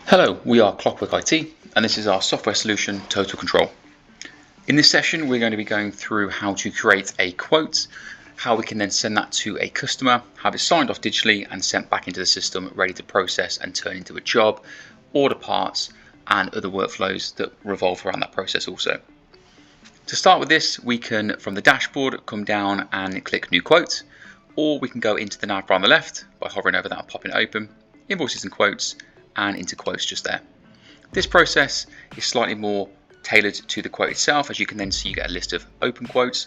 Hello, we are Clockwork IT and this is our software solution TotalCTRL. In this session we're going to be going through how to create a quote, how we can then send that to a customer, have it signed off digitally and sent back into the system ready to process and turn into a job, order parts and other workflows that revolve around that process also. To start with this, we can from the dashboard come down and click new quote, or we can go into the nav bar on the left by hovering over that and popping it open, invoices and quotes, and into quotes just there. This process is slightly more tailored to the quote itself. As you can then see, you get a list of open quotes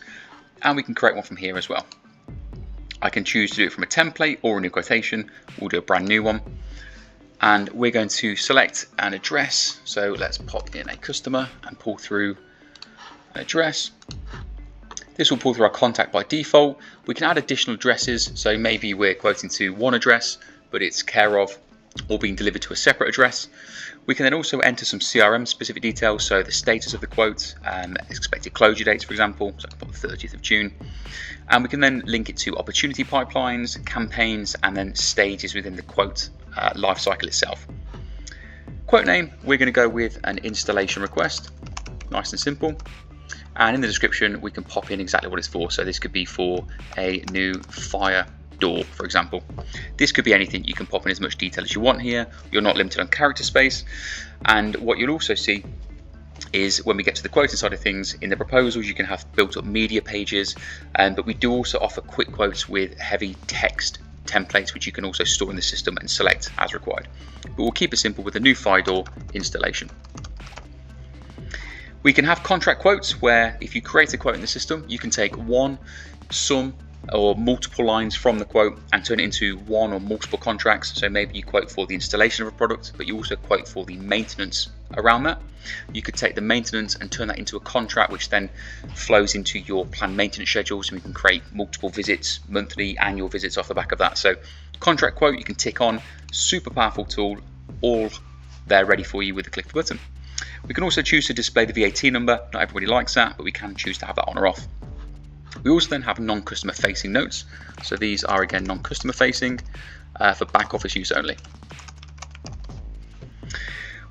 and we can create one from here as well. I can choose to do it from a template or a new quotation. We'll do a brand new one and we're going to select an address. So let's pop in a customer and pull through an address. This will pull through our contact by default. We can add additional addresses. So maybe we're quoting to one address, but it's care of or being delivered to a separate address. We can then also enter some CRM specific details, so the status of the quote, expected closure dates for example, so I can put the 30th of June. And we can then link it to opportunity pipelines, campaigns, and then stages within the quote life cycle itself. Quote name, we're going to go with an installation request, nice and simple. And in the description we can pop in exactly what it's for, so this could be for a new fire door, for example. This could be anything. You can pop in as much detail as you want here. You're not limited on character space. And what you'll also see is when we get to the quoting side of things, in the proposals you can have built up media pages, but we do also offer quick quotes with heavy text templates which you can also store in the system and select as required. But we'll keep it simple with a new fire door installation. We can have contract quotes where if you create a quote in the system, you can take one, some or multiple lines from the quote and turn it into one or multiple contracts. So maybe you quote for the installation of a product, but you also quote for the maintenance around that. You could take the maintenance and turn that into a contract, which then flows into your planned maintenance schedules, and we can create multiple visits, monthly, annual visits off the back of that. So contract quote, you can tick on, super powerful tool, all there ready for you with a click of a button. We can also choose to display the VAT number. Not everybody likes that, but we can choose to have that on or off. We also then have non-customer facing notes. So these are again non-customer facing for back office use only.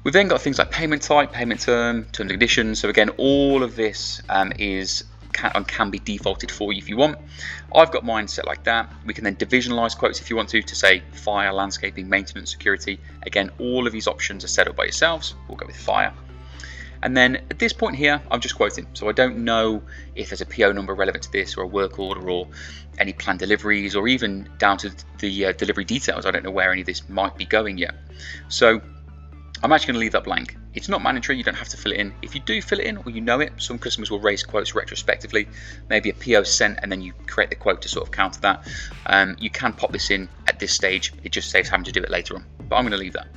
We've then got things like payment type, payment term, terms and conditions. So again, all of this can be defaulted for you if you want. I've got mine set like that. We can then divisionalize quotes if you want to say fire, landscaping, maintenance, security. Again, all of these options are set up by yourselves. We'll go with fire. And then at this point here, I'm just quoting. So I don't know if there's a PO number relevant to this or a work order or any planned deliveries or even down to the delivery details. I don't know where any of this might be going yet. So I'm actually going to leave that blank. It's not mandatory, you don't have to fill it in. If you do fill it in or you know it, some customers will raise quotes retrospectively, maybe a PO sent and then you create the quote to sort of counter that. You can pop this in at this stage, it just saves having to do it later on, but I'm going to leave that.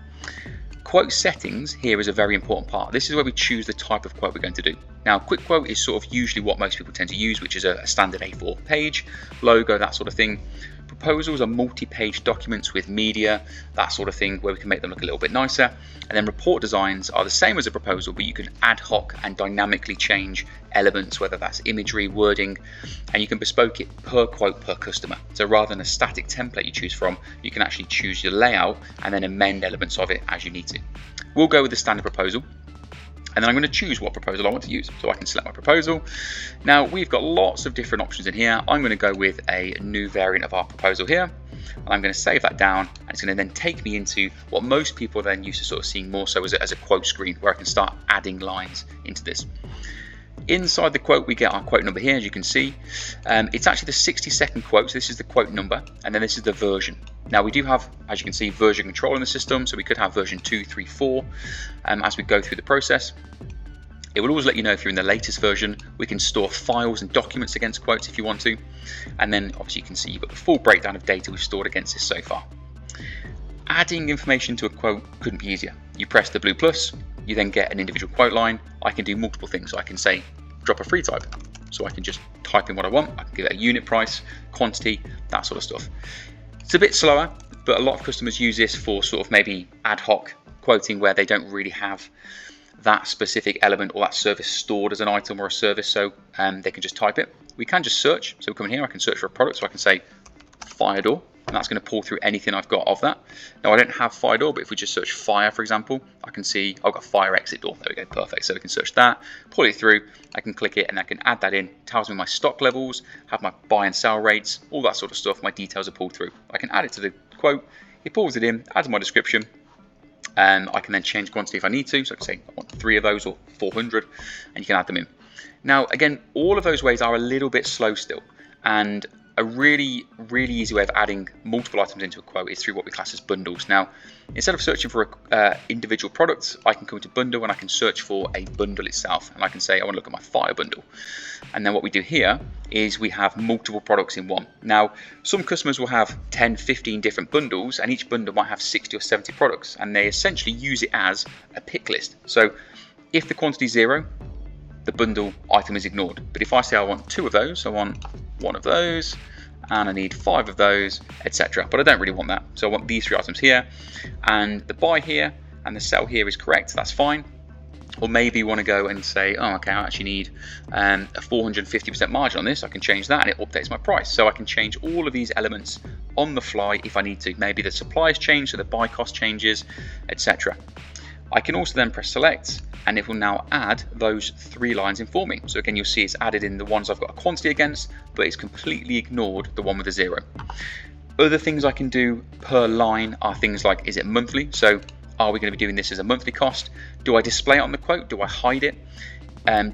Quote settings here is a very important part. This is where we choose the type of quote we're going to do. Now, quick quote is sort of usually what most people tend to use, which is a standard A4 page, logo, that sort of thing. Proposals are multi-page documents with media, that sort of thing, where we can make them look a little bit nicer. And then report designs are the same as a proposal, but you can ad hoc and dynamically change elements, whether that's imagery, wording, and you can bespoke it per quote per customer. So rather than a static template you choose from, you can actually choose your layout and then amend elements of it as you need to. We'll go with the standard proposal. And then I'm going to choose what proposal I want to use. So I can select my proposal. Now we've got lots of different options in here. I'm going to go with a new variant of our proposal here. And I'm going to save that down. And it's going to then take me into what most people are then used to sort of seeing more so as a quote screen, where I can start adding lines into this. Inside the quote, we get our quote number here, as you can see. It's actually the 60-second quote, so this is the quote number, and then this is the version. Now we do have, as you can see, version control in the system, so we could have version 2, 3, 4 as we go through the process. It will always let you know if you're in the latest version. We can store files and documents against quotes if you want to, and then obviously you can see you've got the full breakdown of data we've stored against this so far. Adding information to a quote couldn't be easier. You press the blue plus, you then get an individual quote line. I can do multiple things. So I can say drop a free type. So I can just type in what I want. I can give it a unit price, quantity, that sort of stuff. It's a bit slower, but a lot of customers use this for sort of maybe ad hoc quoting where they don't really have that specific element or that service stored as an item or a service, so they can just type it. We can just search. So we come in here, I can search for a product. So I can say fire door, and that's going to pull through anything I've got of that. Now I don't have fire door, but if we just search fire, for example, I can see I've got fire exit door. There we go, perfect. So we can search that, pull it through, I can click it, and I can add that in. It tells me my stock levels, have my buy and sell rates, all that sort of stuff. My details are pulled through. I can add it to the quote, it pulls it in, adds my description, and I can then change quantity if I need to. So I can say I want 3 of those or 400, and you can add them in. Now again, all of those ways are a little bit slow still, and a really easy way of adding multiple items into a quote is through what we class as bundles. Now, instead of searching for individual products, I can come into bundle and I can search for a bundle itself, and I can say I want to look at my fire bundle. And then what we do here is we have multiple products in one. Now, some customers will have 10, 15 different bundles, and each bundle might have 60 or 70 products, and they essentially use it as a pick list. So if the quantity is 0, the bundle item is ignored. But if I say I want 2 of those, I want 1 of those, and I need 5 of those, etc. But I don't really want that, so I want these 3 items here, and the buy here and the sell here is correct, that's fine. Or maybe you want to go and say, oh, okay, I actually need a 450% margin on this. I can change that, and it updates my price. So I can change all of these elements on the fly if I need to. Maybe the supplies change, so the buy cost changes, etc. I can also then press select, and it will now add those 3 lines in for me. So again, you'll see it's added in the ones I've got a quantity against, but it's completely ignored the one with the 0. Other things I can do per line are things like, is it monthly? So are we going to be doing this as a monthly cost? Do I display it on the quote? Do I hide it?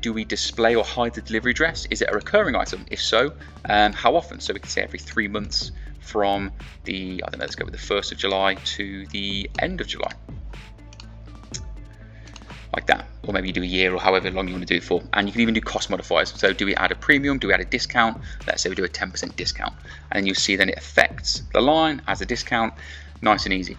Do we display or hide the delivery address? Is it a recurring item? If so, how often? So we can say every 3 months from the, I don't know, let's go with the 1st of July to the end of July. Like that, or maybe you do a year or however long you want to do it for. And you can even do cost modifiers. So do we add a premium? Do we add a discount? Let's say we do a 10% discount, and then you'll see then it affects the line as a discount. Nice and easy.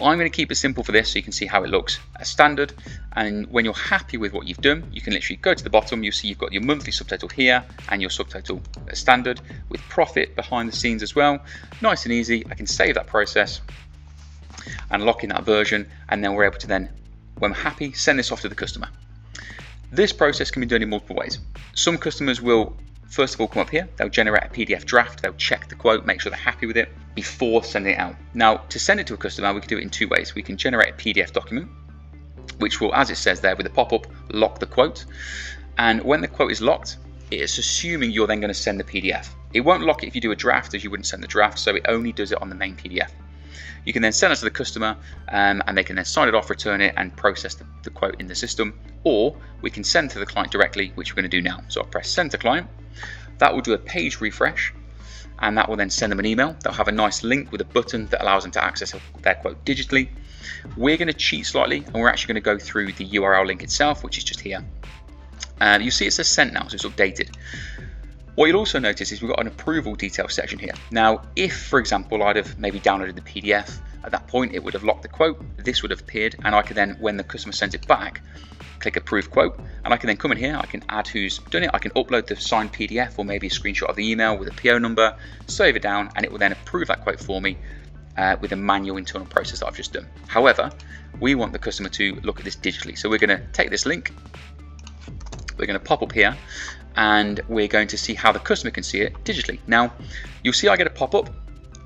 I'm going to keep it simple for this so you can see how it looks as standard. And when you're happy with what you've done, you can literally go to the bottom. You'll see you've got your monthly subtotal here and your subtotal as standard with profit behind the scenes as well. Nice and easy. I can save that process and lock in that version, and then we're able to then, when we're happy, send this off to the customer. This process can be done in multiple ways. Some customers will first of all come up here, they'll generate a PDF draft, they'll check the quote, make sure they're happy with it before sending it out. Now, to send it to a customer, we can do it in 2 ways. We can generate a PDF document, which will, as it says there with the pop-up, lock the quote. And when the quote is locked, it's assuming you're then going to send the PDF. It won't lock it if you do a draft, as you wouldn't send the draft, so it only does it on the main PDF. You can then send it to the customer, and they can then sign it off, return it, and process the quote in the system. Or we can send to the client directly, which we're going to do now. So I'll press send to client. That will do a page refresh, and that will then send them an email. They'll have a nice link with a button that allows them to access their quote digitally. We're going to cheat slightly, and we're actually going to go through the URL link itself, which is just here. You see it says sent now, so it's updated. What you'll also notice is we've got an approval details section here. Now, if, for example, I'd have maybe downloaded the PDF, at that point it would have locked the quote, this would have appeared, and I could then, when the customer sends it back, click approve quote, and I can then come in here, I can add who's done it, I can upload the signed PDF or maybe a screenshot of the email with a PO number, save it down, and it will then approve that quote for me with a manual internal process that I've just done. However, we want the customer to look at this digitally, so we're going to take this link, we're going to pop up here, and we're going to see how the customer can see it digitally. Now, you'll see I get a pop-up,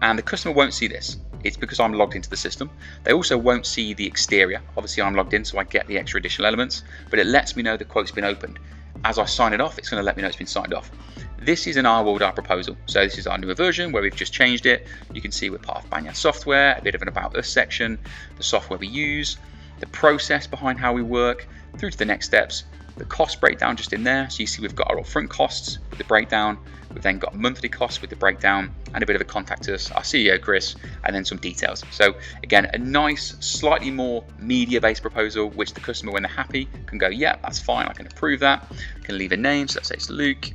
and the customer won't see this. It's because I'm logged into the system. They also won't see the exterior. Obviously, I'm logged in, so I get the extra additional elements, but it lets me know the quote's been opened. As I sign it off, it's going to let me know it's been signed off. This is in our world, our proposal. So this is our newer version where we've just changed it. You can see we're part of Banyan Software, a bit of an About Us section, the software we use, the process behind how we work, through to the next steps, the cost breakdown just in there. So you see we've got our upfront costs with the breakdown, we've then got monthly costs with the breakdown, and a bit of a contact us, our CEO Chris, and then some details. So again, a nice, slightly more media-based proposal, which the customer, when they're happy, can go, yeah, that's fine, I can approve that. Can leave a name, so let's say it's Luke,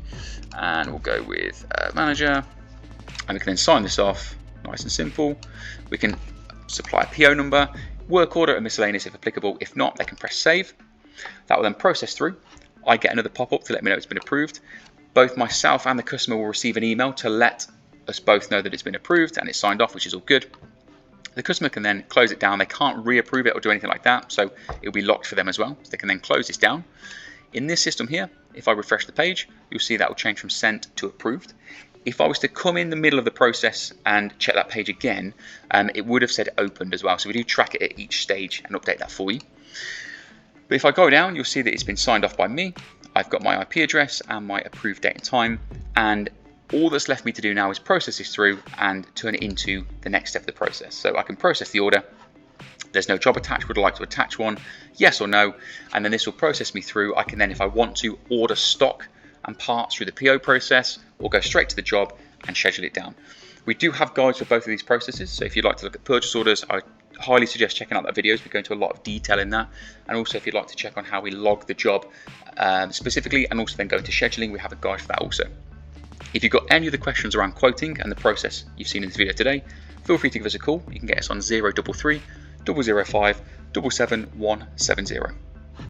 and we'll go with manager, and we can then sign this off, nice and simple. We can supply a PO number, work order, and miscellaneous if applicable. If not, they can press save. That will then process through. I get another pop-up to let me know it's been approved. Both myself and the customer will receive an email to let us both know that it's been approved and it's signed off, which is all good. The customer can then close it down. They can't reapprove it or do anything like that, so it'll be locked for them as well. So they can then close this down. In this system here, if I refresh the page, you'll see that will change from sent to approved. If I was to come in the middle of the process and check that page again, it would have said opened as well. So we do track it at each stage and update that for you. But if I go down, you'll see that it's been signed off by me. I've got my IP address and my approved date and time, and all that's left me to do now is process this through and turn it into the next step of the process. So I can process the order. There's no job attached. Would I like to attach one? Yes or no? And then this will process me through. I can then, if I want to, order stock and parts through the PO process, or go straight to the job and schedule it down. We do have guides for both of these processes. So if you'd like to look at purchase orders, I highly suggest checking out that videos. We go into a lot of detail in that. And also if you'd like to check on how we log the job specifically, and also then go into scheduling, we have a guide for that also. If you've got any other questions around quoting and the process you've seen in this video today, feel free to give us a call. You can get us on 033 005 77170.